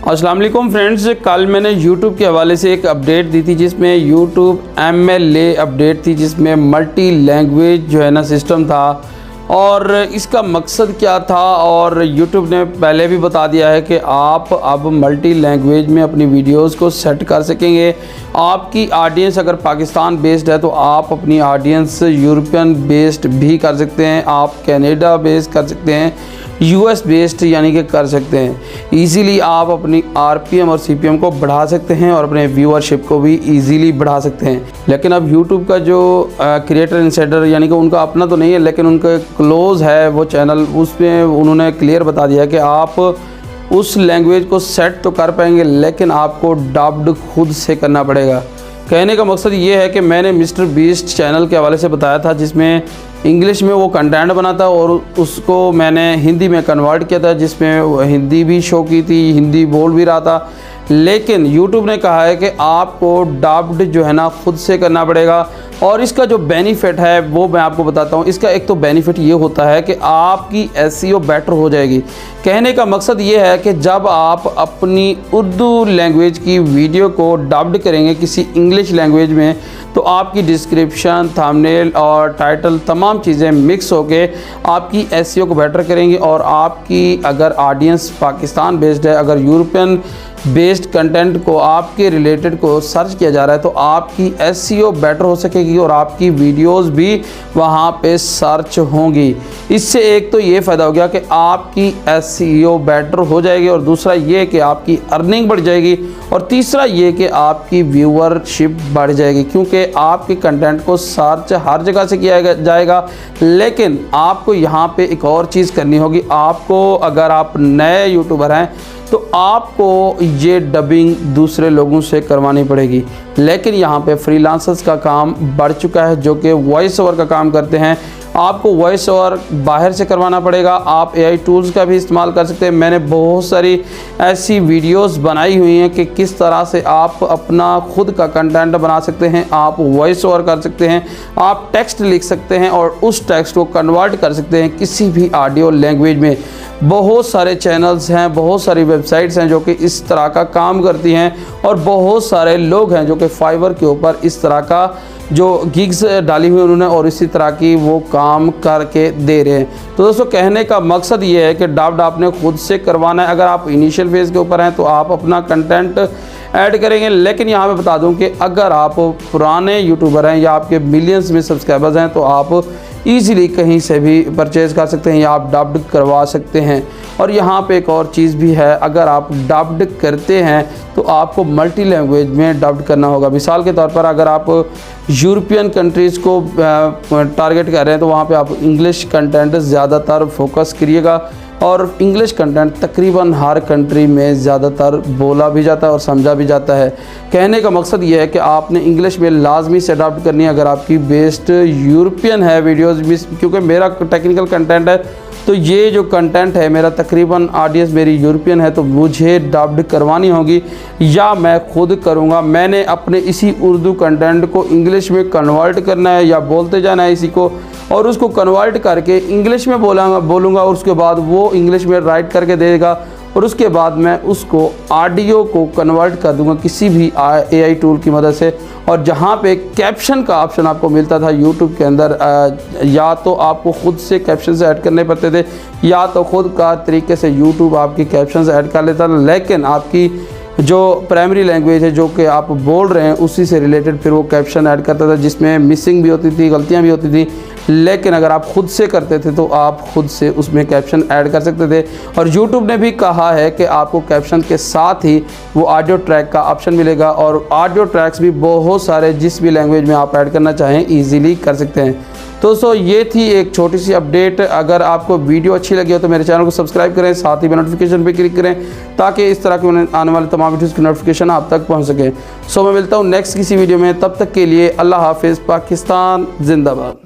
अस्सलाम वालेकुम फ्रेंड्स, कल मैंने YouTube के हवाले से एक अपडेट दी थी जिसमें YouTube MLA अपडेट थी जिसमें मल्टी लैंग्वेज जो है ना सिस्टम था और इसका मकसद क्या था। और YouTube ने पहले भी बता दिया है कि आप अब मल्टी लैंग्वेज में अपनी वीडियोस को सेट कर सकेंगे। आपकी ऑडियंस अगर पाकिस्तान बेस्ड है तो आप अपनी ऑडियंस यूरोपियन बेस्ड भी कर सकते हैं, आप कनाडा बेस्ड कर सकते हैं, US बेस्ड यानी कि कर सकते हैं। इजीली आप अपनी RPM और CPM को बढ़ा सकते हैं और अपने व्यूअरशिप को भी इजीली बढ़ा सकते हैं। लेकिन अब YouTube का जो क्रिएटर इंसाइडर यानी कि उनका अपना तो नहीं है लेकिन उनका क्लोज है वो चैनल, उसमें उन्होंने क्लियर बता दिया कि आप उस लैंग्वेज को सेट तो कर पाएंगे लेकिन आपको डब्ड खुद से करना पड़ेगा। कहने का मकसद ये है कि मैंने मिस्टर बीस्ट चैनल के हवाले से बताया था जिसमें इंग्लिश में वो कंटेंट बना था और उसको मैंने हिंदी में कन्वर्ट किया था जिसमें हिंदी भी शो की थी, हिंदी बोल भी रहा था। लेकिन YouTube ने कहा है कि आपको डब्ड जो है ना खुद से करना पड़ेगा और इसका जो बेनिफिट है वो मैं आपको बताता हूँ। इसका एक तो बेनिफिट ये होता है कि आपकी SEO बेटर हो जाएगी। कहने का मकसद ये है कि जब आप अपनी उर्दू लैंग्वेज की वीडियो को डब्ड करेंगे किसी इंग्लिश लैंग्वेज में तो आपकी डिस्क्रिप्शन, थंबनेल और टाइटल तमाम चीज़ें मिक्स होके आपकी SEO को बेटर करेंगी। और आपकी अगर ऑडियंस पाकिस्तान बेस्ड है, अगर यूरोपियन बेस्ड कंटेंट को आपके रिलेटेड को सर्च किया जा रहा है तो आपकी SEO बेटर हो सकेगी और आपकी वीडियोस भी वहाँ पे सर्च होंगी। इससे एक तो ये फ़ायदा हो गया कि आपकी SEO बेटर हो जाएगी और दूसरा ये कि आपकी अर्निंग बढ़ जाएगी और तीसरा ये कि आपकी व्यूअरशिप बढ़ जाएगी क्योंकि आपके कंटेंट को सर्च हर जगह से किया जाएगा। लेकिन आपको यहाँ पे एक और चीज़ करनी होगी। आपको अगर आप नए यूट्यूबर हैं तो आपको ये डबिंग दूसरे लोगों से करवानी पड़ेगी। लेकिन यहाँ पे फ्रीलांसर्स का काम बढ़ चुका है जो कि वॉइस ओवर का काम करते हैं। आपको वॉइस ओवर बाहर से करवाना पड़ेगा। आप AI टूल्स का भी इस्तेमाल कर सकते हैं। मैंने बहुत सारी ऐसी वीडियोस बनाई हुई हैं कि किस तरह से आप अपना खुद का कंटेंट बना सकते हैं, आप वॉइस ओवर कर सकते हैं, आप टेक्स्ट लिख सकते हैं और उस टेक्स्ट को कन्वर्ट कर सकते हैं किसी भी ऑडियो लैंग्वेज में। बहुत सारे चैनल्स हैं, बहुत सारी वेबसाइट्स हैं जो कि इस तरह का काम करती हैं और बहुत सारे लोग हैं जो कि फाइवर के ऊपर इस तरह का जो गिग्स डाली हुई उन्होंने और इसी तरह की वो काम करके दे रहे हैं। तो दोस्तों कहने का मकसद ये है कि डब्ड आपने खुद से करवाना है। अगर आप इनिशियल फेज़ के ऊपर हैं तो आप अपना कंटेंट ऐड करेंगे। लेकिन यहाँ मैं बता दूँ कि अगर आप पुराने यूट्यूबर हैं या आपके मिलियंस में सब्सक्राइबर्स हैं तो आप ईज़िली कहीं से भी परचेज़ कर सकते हैं या आप डब्ड करवा सकते हैं। और यहाँ पे एक और चीज़ भी है, अगर आप डब्ड करते हैं तो आपको मल्टी लैंग्वेज में डब्ड करना होगा। मिसाल के तौर पर अगर आप यूरोपियन कंट्रीज़ को टारगेट कर रहे हैं तो वहाँ पे आप इंग्लिश कंटेंट ज़्यादातर फोकस करिएगा और इंग्लिश कंटेंट तकरीबन हर कंट्री में ज़्यादातर बोला भी जाता है और समझा भी जाता है। कहने का मकसद ये है कि आपने इंग्लिश में लाजमी से अडॉप्ट करनी है अगर आपकी बेस्ड यूरोपियन है वीडियोज़ भी, क्योंकि मेरा टेक्निकल कंटेंट है तो ये जो कंटेंट है मेरा तकरीबन ऑडियंस मेरी यूरोपियन है तो मुझे डब्ड करवानी होगी या मैं खुद करूँगा। मैंने अपने इसी उर्दू कंटेंट को इंग्लिश में कन्वर्ट करना है या बोलते जाना है इसी को और उसको कन्वर्ट करके इंग्लिश में बोलूँगा और उसके बाद वो इंग्लिश में राइट करके देगा और उसके बाद मैं उसको ऑडियो को कन्वर्ट कर दूंगा किसी भी AI टूल की मदद से। और जहाँ पे कैप्शन का ऑप्शन आपको मिलता था YouTube के अंदर, या तो आपको खुद से कैप्शन ऐड करने पड़ते थे या तो खुद का तरीके से YouTube आपकी कैप्शन ऐड कर लेता था। लेकिन आपकी जो प्राइमरी लैंग्वेज है जो कि आप बोल रहे हैं उसी से रिलेटेड फिर वो कैप्शन ऐड करता था जिसमें मिसिंग भी होती थी, गलतियां भी होती थी। लेकिन अगर आप खुद से करते थे तो आप खुद से उसमें कैप्शन ऐड कर सकते थे। और YouTube ने भी कहा है कि आपको कैप्शन के साथ ही वो ऑडियो ट्रैक का ऑप्शन मिलेगा और ऑडियो ट्रैक्स भी बहुत सारे जिस भी लैंग्वेज में आप ऐड करना चाहें ईज़िली कर सकते हैं। तो दोस्तों ये थी एक छोटी सी अपडेट। अगर आपको वीडियो अच्छी लगी हो तो मेरे चैनल को सब्सक्राइब करें, साथ ही नोटिफिकेशन पे क्लिक करें ताकि इस तरह के आने वाले तमाम वीडियोज़ की नोटिफिकेशन आप तक पहुंच सके। सो मैं मिलता हूं नेक्स्ट किसी वीडियो में, तब तक के लिए अल्लाह हाफिज़। पाकिस्तान जिंदाबाद।